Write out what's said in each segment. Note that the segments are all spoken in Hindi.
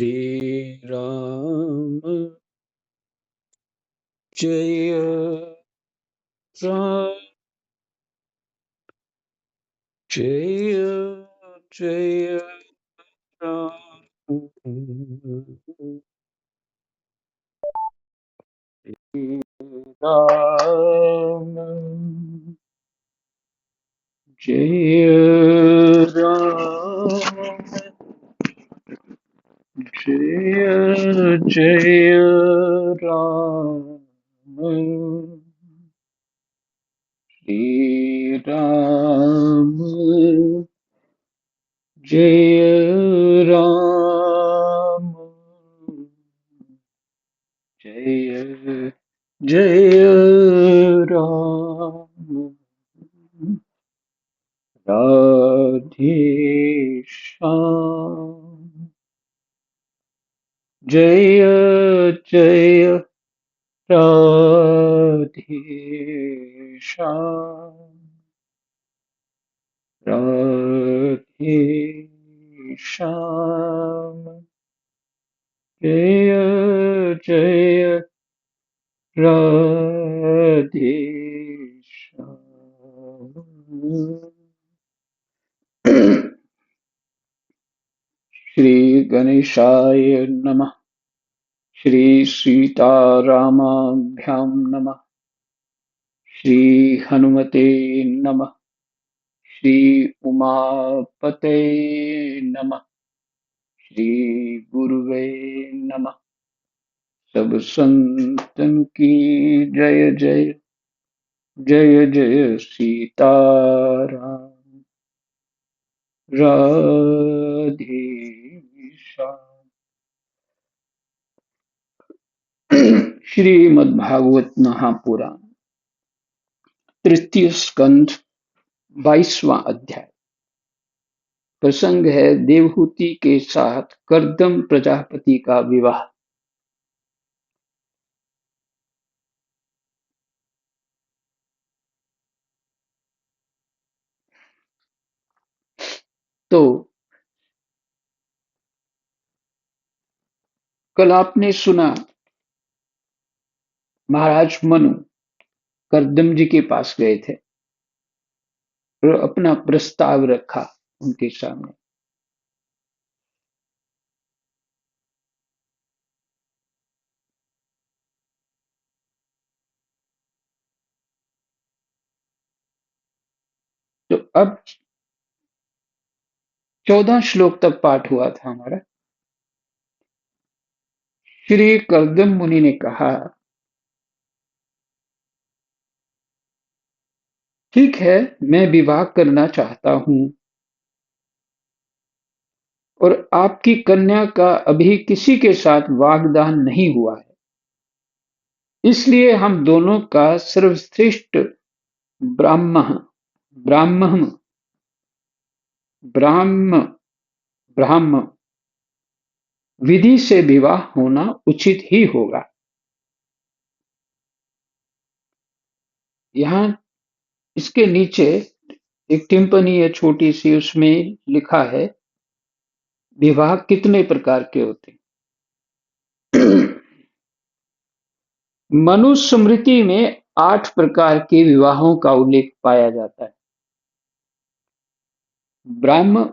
Shri Ram Jaya Ram Jaya Jaya Ram Ram Jaya Ram Jaya Jaya Ram Shri Ram Jaya Ram Jaya Jaya Ram Radhe Shyam Jaya Jaya Radhe Shyam Radhe Shyam Jaya Jaya Radhe Shyam Shri Ganeshaय Namah Shri Sitaramabhyam Namah Shri Hanumate Namah Shri Umapate Namah Shri Guruve Namah सब संतन की जय जय जय जय सीताराम राधे श्याम श्रीमद्भागवत महापुराण तृतीय स्कंध 22वां अध्याय। प्रसंग है देवहूति के साथ कर्दम प्रजापति का विवाह। तो कल आपने सुना महाराज मनु कर्दम जी के पास गए थे और अपना प्रस्ताव रखा उनके सामने। तो अब 14 श्लोक तक पाठ हुआ था हमारा। श्री कर्दम मुनि ने कहा, ठीक है, मैं विवाह करना चाहता हूं और आपकी कन्या का अभी किसी के साथ वागदान नहीं हुआ है, इसलिए हम दोनों का सर्वश्रेष्ठ ब्राह्मण ब्राह्मण ब्राह्म ब्राह्म विधि से विवाह होना उचित ही होगा। यहाँ इसके नीचे एक टिप्पणी है छोटी सी, उसमें लिखा है विवाह कितने प्रकार के होते हैं। मनुस्मृति में 8 प्रकार के विवाहों का उल्लेख पाया जाता है। ब्राह्म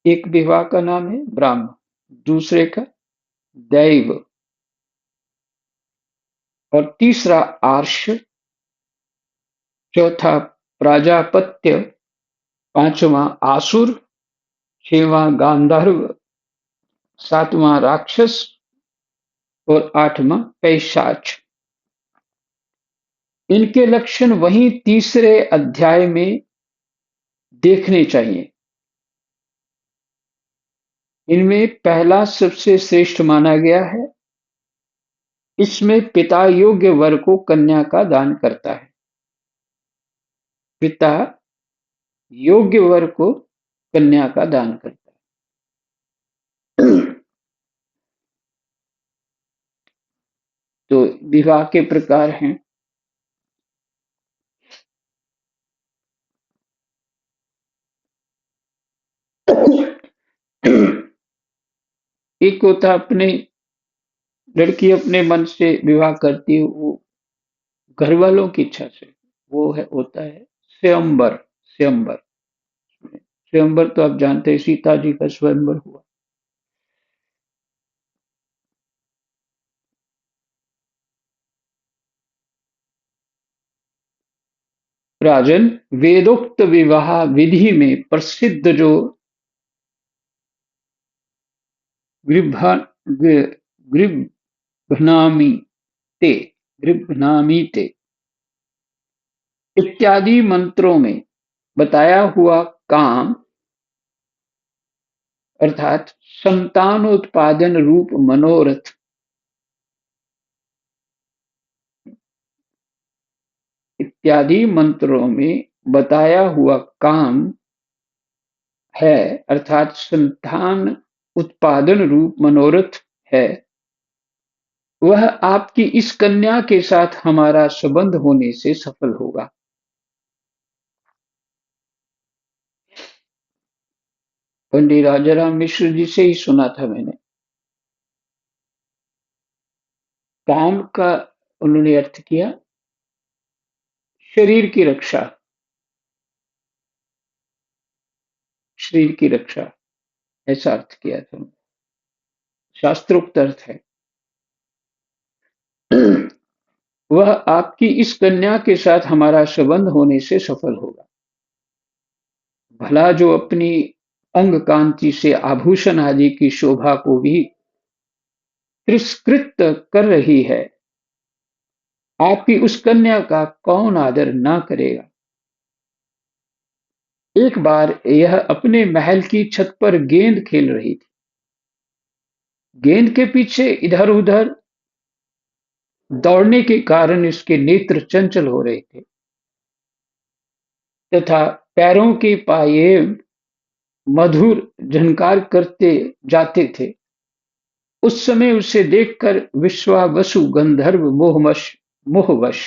एक विवाह का नाम है, ब्राह्म। दूसरे का दैव, और तीसरा आर्ष, चौथा प्राजापत्य, पांचवां आसुर, छठवां गांधर्व, सातवां राक्षस और आठवां पैशाच। इनके लक्षण वहीं तीसरे अध्याय में देखने चाहिए। इनमें पहला सबसे श्रेष्ठ माना गया है। इसमें पिता योग्य वर को कन्या का दान करता है। पिता योग्य वर को कन्या का दान करता है। तो विवाह के प्रकार हैं। एक होता अपने लड़की अपने मन से विवाह करती है, वो घर वालों की इच्छा से, वो है होता है स्वयंवर। स्वयंवर स्वयंवर तो आप जानते हैं, सीता जी का स्वयंवर हुआ। राजन, वेदोक्त विवाह विधि में प्रसिद्ध जो गृभा गृभनामी ते गृभनामी ते इत्यादि मंत्रों में बताया हुआ काम अर्थात संतानोत्पादन रूप मनोरथ इत्यादि मंत्रों में बताया हुआ काम है, अर्थात संतान उत्पादन रूप मनोरथ है, वह आपकी इस कन्या के साथ हमारा संबंध होने से सफल होगा। पंडित राजाराम मिश्र जी से ही सुना था मैंने। काम का उन्होंने अर्थ किया शरीर की रक्षा, शरीर की रक्षा, ऐसा अर्थ किया था। शास्त्रोक्त अर्थ है। वह आपकी इस कन्या के साथ हमारा संबंध होने से सफल होगा। भला जो अपनी अंग कांति से आभूषण आदि की शोभा को भी तिरस्कृत कर रही है, आपकी उस कन्या का कौन आदर ना करेगा। एक बार यह अपने महल की छत पर गेंद खेल रही थी। गेंद के पीछे इधर उधर दौड़ने के कारण इसके नेत्र चंचल हो रहे थे तथा पैरों के पाये मधुर झनकार करते जाते थे। उस समय उसे देखकर विश्वावसु गंधर्व मोहवश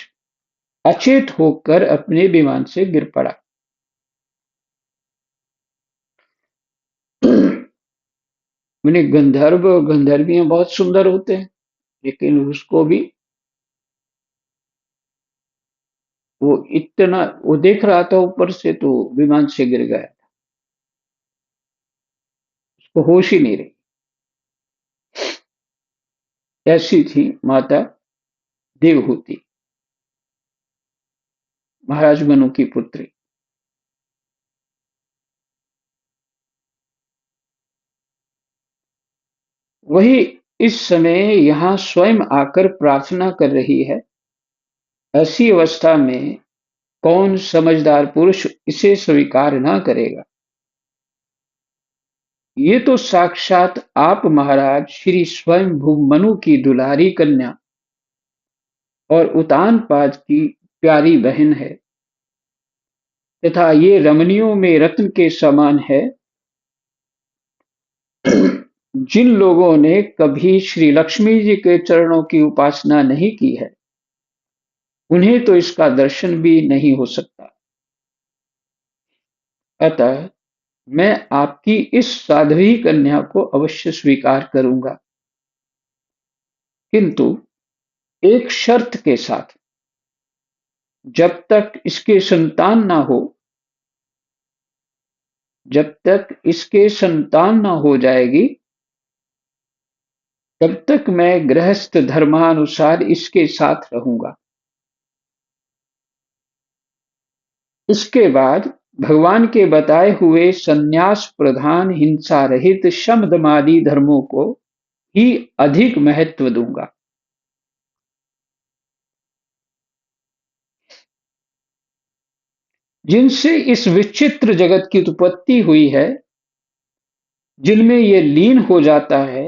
अचेत होकर अपने विमान से गिर पड़ा। मैंने गंधर्व और गंधर्वियां बहुत सुंदर होते हैं, लेकिन उसको भी वो देख रहा था ऊपर से, तो विमान से गिर गया। उसको होश ही नहीं रही। ऐसी थी माता देवहूति, महाराज मनु की पुत्री। वही इस समय यहाँ स्वयं आकर प्रार्थना कर रही है। ऐसी अवस्था में कौन समझदार पुरुष इसे स्वीकार ना करेगा। ये तो साक्षात आप महाराज श्री स्वयंभू मनु की दुलारी कन्या और उतानपाद की प्यारी बहन है तथा ये रमणियों में रत्न के समान है। जिन लोगों ने कभी श्री लक्ष्मी जी के चरणों की उपासना नहीं की है, उन्हें तो इसका दर्शन भी नहीं हो सकता। अतः मैं आपकी इस साध्वी कन्या को अवश्य स्वीकार करूंगा, किंतु एक शर्त के साथ। जब तक इसके संतान ना हो जब तक इसके संतान ना हो जाएगी, तब तक मैं गृहस्थ धर्मानुसार इसके साथ रहूंगा। इसके बाद भगवान के बताए हुए संन्यास प्रधान हिंसा रहित शम दमादि धर्मों को ही अधिक महत्व दूंगा। जिनसे इस विचित्र जगत की उत्पत्ति हुई है, जिनमें ये लीन हो जाता है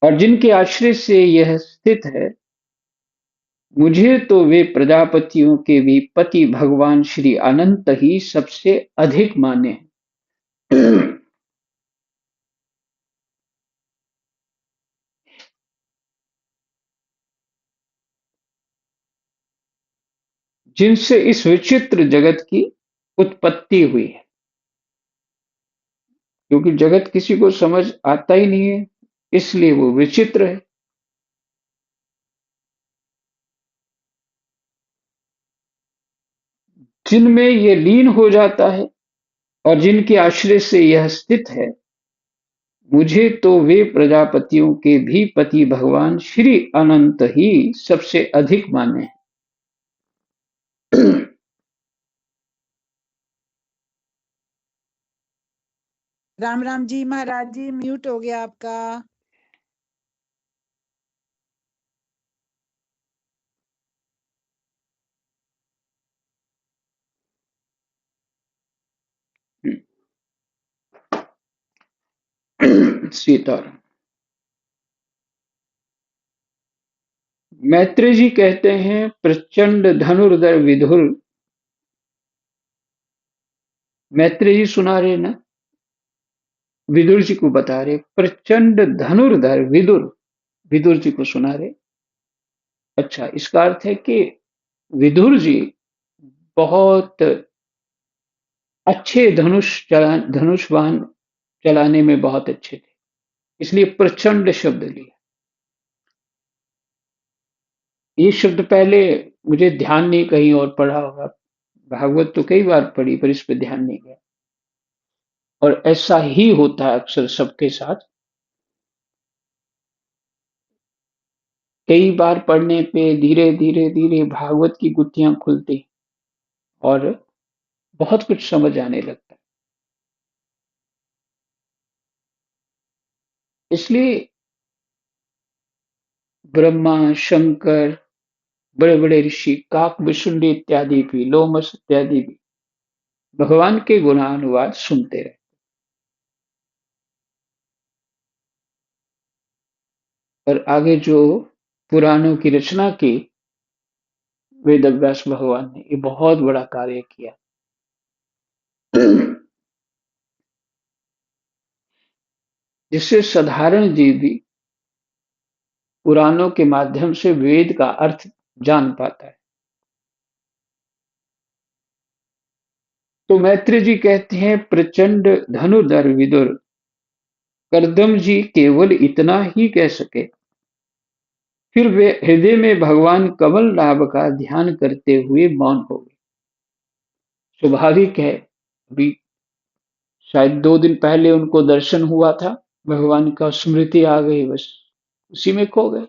और जिनके आश्रय से यह स्थित है, मुझे तो वे प्रजापतियों के भी पति भगवान श्री अनंत ही सबसे अधिक माने हैं। जिनसे इस विचित्र जगत की उत्पत्ति हुई है। क्योंकि जगत किसी को समझ आता ही नहीं है, इसलिए वो विचित्र है। जिनमें ये लीन हो जाता है और जिनके आश्रय से यह स्थित है, मुझे तो वे प्रजापतियों के भी पति भगवान श्री अनंत ही सबसे अधिक माने हैं। राम राम जी महाराज जी, म्यूट हो गया आपका। सीताराम। मैत्रेय जी कहते हैं, प्रचंड धनुर्धर विदुर। मैत्रेय जी सुना रहे ना, विदुर जी को बता रहे, प्रचंड धनुर्धर विदुर, विदुर जी को सुना रहे। अच्छा, इसका अर्थ है कि विदुर जी बहुत अच्छे धनुष्वान चलाने में बहुत अच्छे थे, इसलिए प्रचंड शब्द लिया। ये शब्द पहले मुझे ध्यान नहीं, कहीं और पढ़ा होगा। भागवत तो कई बार पढ़ी, पर इस पे ध्यान नहीं गया। और ऐसा ही होता है अक्सर सबके साथ। कई बार पढ़ने पे धीरे धीरे धीरे भागवत की गुत्थियां खुलती और बहुत कुछ समझ आने लगता है। इसलिए ब्रह्मा, शंकर, बड़े बड़े ऋषि, काक विशुंडी इत्यादि भी, लोमस इत्यादि भी भगवान के गुणानुवाद सुनते रहे। और आगे जो पुराणों की रचना की वेद व्यास भगवान ने, ये बहुत बड़ा कार्य किया। जिससे साधारण जीव भी पुराणों के माध्यम से वेद का अर्थ जान पाता है। तो मैत्री जी कहते हैं, प्रचंड धनुर्धर विदुर, करदम जी केवल इतना ही कह सके। फिर वे हृदय में भगवान कमल नाभ का ध्यान करते हुए मौन हो गए। स्वाभाविक है, अभी शायद 2 दिन पहले उनको दर्शन हुआ था भगवान का, स्मृति आ गई, बस उसी में खो गए।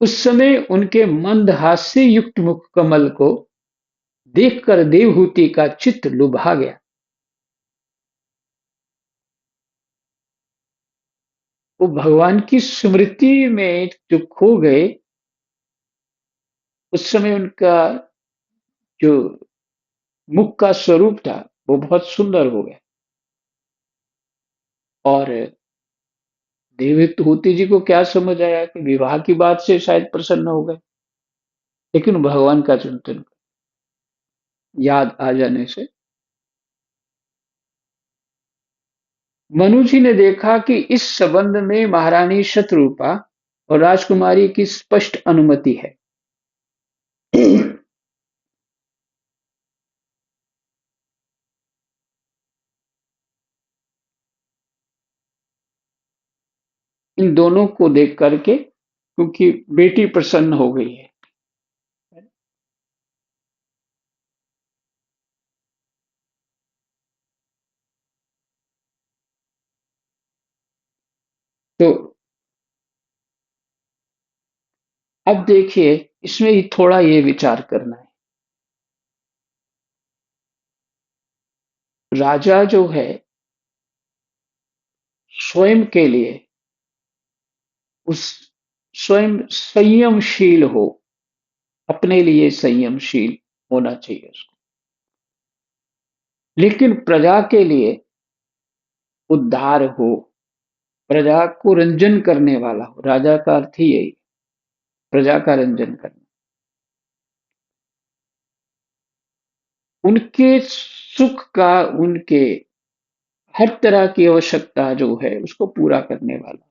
उस समय उनके मंद हास्य युक्त मुख कमल को देखकर देवहूति का चित्त लुभा गया। वो भगवान की स्मृति में जो खो गए, उस समय उनका जो मुख का स्वरूप था वो बहुत सुंदर हो गया। और देवहूति जी को क्या समझ आया कि विवाह की बात से शायद प्रसन्न हो गए, लेकिन भगवान का चिंतन याद आ जाने से मनु जी ने देखा कि इस संबंध में महारानी शतरूपा और राजकुमारी की स्पष्ट अनुमति है। इन दोनों को देख करके, क्योंकि बेटी प्रसन्न हो गई है। तो अब देखिए, इसमें ही थोड़ा ये विचार करना है। राजा जो है, स्वयं के लिए उस स्वयं संयमशील हो, अपने लिए संयमशील होना चाहिए उसको, लेकिन प्रजा के लिए उद्धार हो, प्रजा को रंजन करने वाला हो। राजा का अर्थ ही यही, प्रजा का रंजन करना, उनके सुख का, उनके हर तरह की आवश्यकता जो है उसको पूरा करने वाला।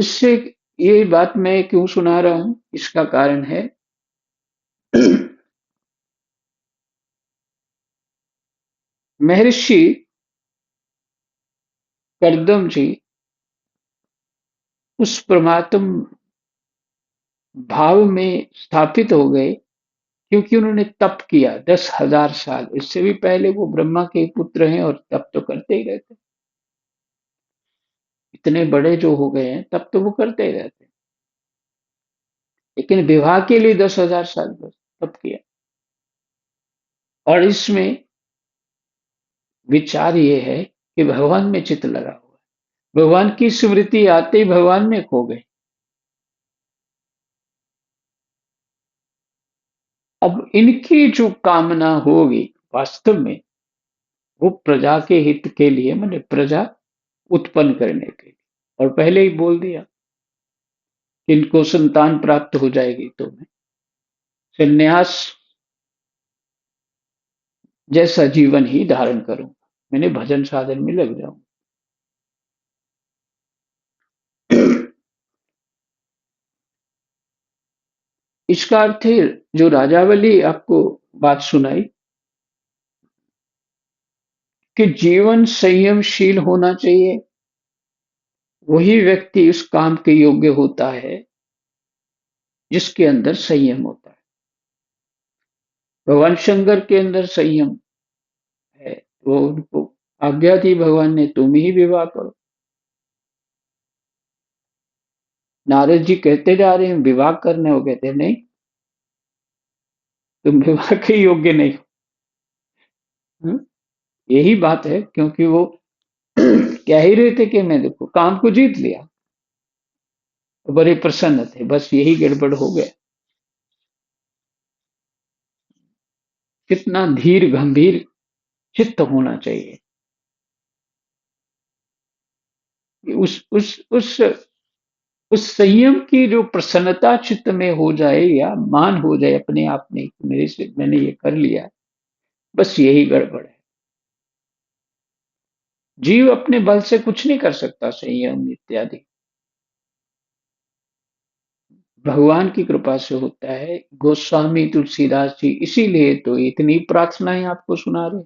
इससे ये बात मैं क्यों सुना रहा हूं, इसका कारण है महर्षि करदम जी उस परमात्म भाव में स्थापित हो गए क्योंकि उन्होंने तप किया 10,000 साल। इससे भी पहले वो ब्रह्मा के पुत्र हैं और तप तो करते ही रहते, इतने बड़े जो हो गए हैं तब तो वो करते ही रहते, लेकिन विवाह के लिए 10,000 साल बस तप किया। और इसमें विचार ये है कि भगवान में चित्त लगा हुआ है, भगवान की स्मृति आते ही भगवान में खो गए। अब इनकी जो कामना होगी वास्तव में वो प्रजा के हित के लिए, मैंने प्रजा उत्पन्न करने के लिए, और पहले ही बोल दिया कि इनको संतान प्राप्त हो जाएगी तो मैं संन्यास जैसा जीवन ही धारण करूंगा, मैंने भजन साधन में लग जाऊंगा। इसका अर्थ है जो राजावली आपको बात सुनाई कि जीवन संयमशील होना चाहिए, वही व्यक्ति उस काम के योग्य होता है जिसके अंदर संयम होता है। भगवान शंकर के अंदर संयम है, वो उनको आज्ञा दी भगवान ने तुम ही विवाह करो। नारद जी कहते जा रहे हैं विवाह करने, वो कहते हैं नहीं, तुम विवाह के योग्य नहीं हो। यही बात है, क्योंकि वो कह ही रहे थे कि मैं देखो काम को जीत लिया, तो बड़े प्रसन्न थे, बस यही गड़बड़ हो गया। कितना धीर गंभीर चित्त होना चाहिए, उस संयम की जो प्रसन्नता चित्त में हो जाए या मान हो जाए अपने आप में कि मेरे से मैंने ये कर लिया, बस यही गड़बड़ है। जीव अपने बल से कुछ नहीं कर सकता संयम इत्यादि, भगवान की कृपा से होता है। गोस्वामी तुलसीदास जी इसीलिए तो इतनी प्रार्थनाएं आपको सुना रहे,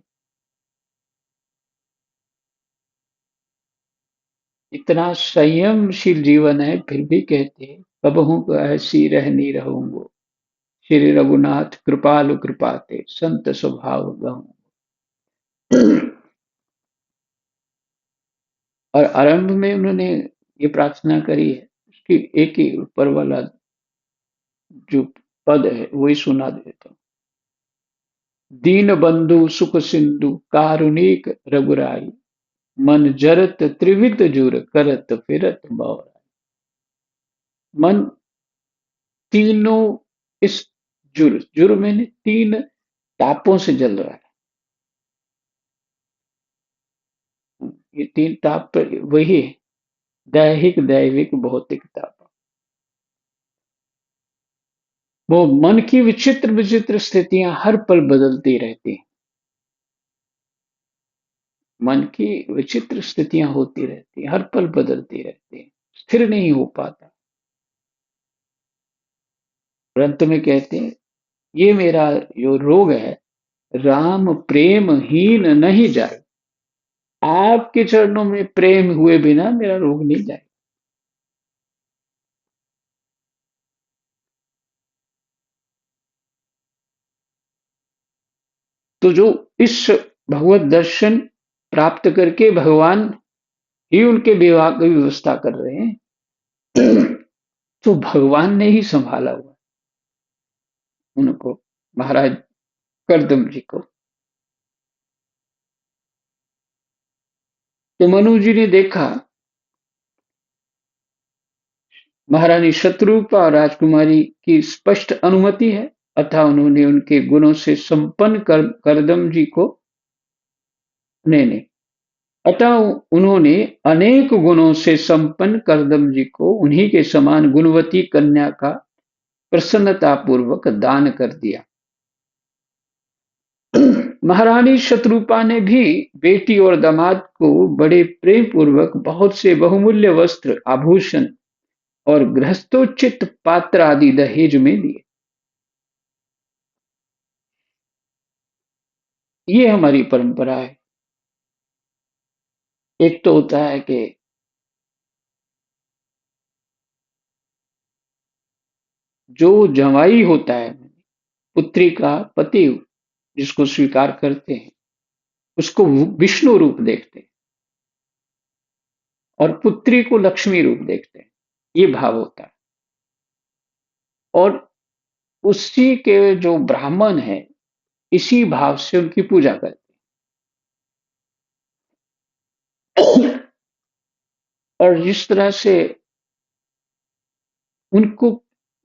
इतना संयमशील जीवन है फिर भी कहते हैं कबहू ऐसी रहनी रहूंगो, श्री रघुनाथ कृपालु कृपाते संत स्वभाव गहूँ। और आरंभ में उन्होंने ये प्रार्थना करी है, उसकी एक ही ऊपर वाला जो पद है वही सुना देता हूँ। दीन बंधु सुख सिंधु कारुणिक रघुराई, मन जरत त्रिविध जुर करत फिरत बौराई। मन तीनों इस जुर, जुर मैंने तीन तापों से जल रहा है। ये तीन ताप वही है, दैहिक दैविक भौतिक ताप। वो मन की विचित्र विचित्र स्थितियां हर पल बदलती रहती हैं, मन की विचित्र स्थितियां होती रहती हैं, हर पल बदलती रहती हैं, स्थिर नहीं हो पाता। अंत में कहते हैं ये मेरा जो रोग है राम प्रेम हीन नहीं जाए, आपके चरणों में प्रेम हुए बिना मेरा रोग नहीं जाए। तो जो इस भगवत दर्शन प्राप्त करके भगवान ही उनके विवाह की व्यवस्था कर रहे हैं, तो भगवान ने ही संभाला हुआ उनको, महाराज करदम जी को। तो मनु जी ने देखा महारानी शत्रुपा और राजकुमारी की स्पष्ट अनुमति है, अतः उन्होंने उनके गुणों से संपन्न करदम जी को नहीं, अतः उन्होंने अनेक गुणों से संपन्न करदम जी को उन्हीं के समान गुणवती कन्या का प्रसन्नतापूर्वक दान कर दिया। महारानी शत्रुपा ने भी बेटी और दामाद को बड़े प्रेम पूर्वक बहुत से बहुमूल्य वस्त्र आभूषण और गृहस्थोचित पात्र आदि दहेज में दिए। ये हमारी परंपरा है। एक तो होता है कि जो जवाई होता है, पुत्री का पति जिसको स्वीकार करते हैं, उसको विष्णु रूप देखते हैं और पुत्री को लक्ष्मी रूप देखते हैं। ये भाव होता है। और उसी के जो ब्राह्मण है, इसी भाव से उनकी पूजा करते हैं। और जिस तरह से उनको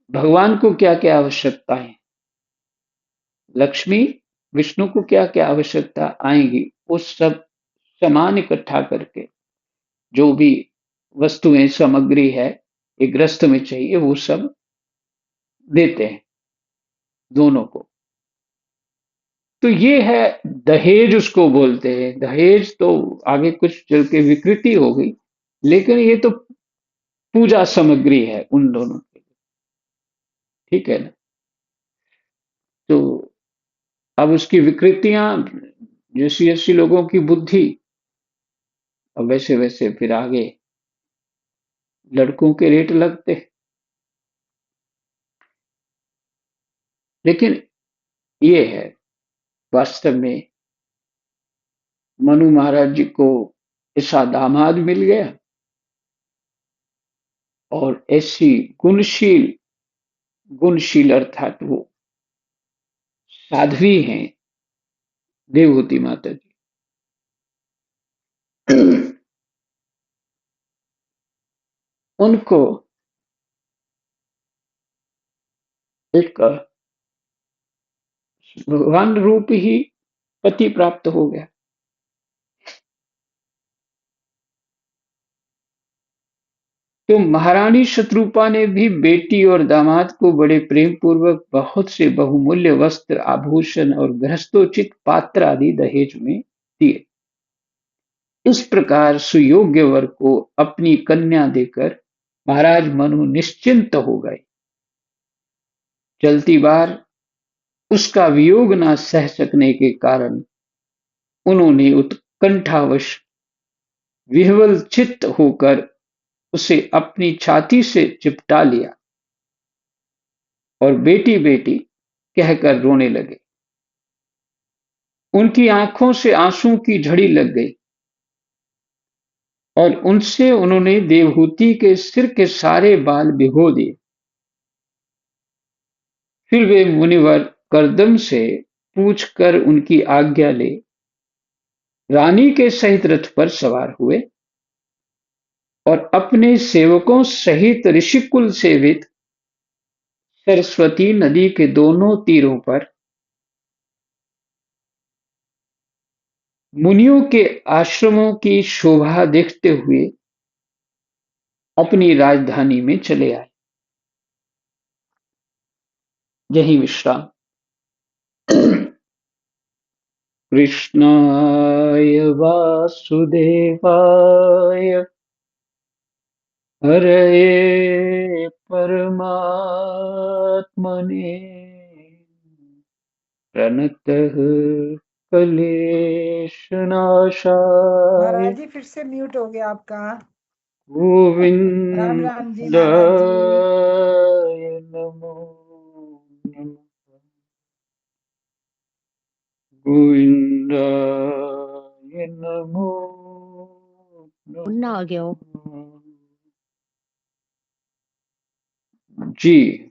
भगवान को क्या क्या आवश्यकता है, लक्ष्मी विष्णु को क्या क्या आवश्यकता आएंगी, वो सब सामान इकट्ठा करके जो भी वस्तुएं सामग्री है एक गृहस्थ में चाहिए, वो सब देते हैं दोनों को। तो ये है दहेज, उसको बोलते हैं। दहेज तो आगे कुछ चल के विकृति हो गई, लेकिन ये तो पूजा सामग्री है उन दोनों के लिए। ठीक है ना? तो अब उसकी विकृतियां, जैसी जैसी लोगों की बुद्धि, अब वैसे वैसे फिर आगे लड़कों के रेट लगते। लेकिन ये है वास्तव में, मनु महाराज जी को ऐसा दामाद मिल गया और ऐसी गुणशील, गुणशील अर्थात वो साध्वी हैं देवहूति माता जी। उनको एक भगवान रूप ही पति प्राप्त हो गया। तो महारानी शत्रुपा ने भी बेटी और दामाद को बड़े प्रेम पूर्वक बहुत से बहुमूल्य वस्त्र, आभूषण और गृहस्थोचित पात्र आदि दहेज में दिए। इस प्रकार सुयोग्य वर को अपनी कन्या देकर महाराज मनु निश्चिंत हो गए। चलती बार उसका वियोग न सह सकने के कारण उन्होंने उत्कंठावश विह्वल चित्त होकर उसे अपनी छाती से चिपटा लिया और बेटी बेटी कहकर रोने लगे। उनकी आंखों से आंसू की झड़ी लग गई और उनसे उन्होंने देवहूति के सिर के सारे बाल भिगो दिए। फिर वे मुनिवर करदम से पूछकर उनकी आज्ञा ले रानी के सहित रथ पर सवार हुए और अपने सेवकों सहित ऋषिकुल सेवित सरस्वती नदी के दोनों तीरों पर मुनियों के आश्रमों की शोभा देखते हुए अपनी राजधानी में चले आए। यही विश्राम। कृष्णाय वासुदेवाय हरये परमात्मने प्रणतः क्लेशनाशाय महाराज जी फिर से म्यूट हो गया आपका। राम राम जी महाराज जी। गोविंदाय नमो नमः। गोविंदाय नमो मुन्ना आ गया हो। नमः। जी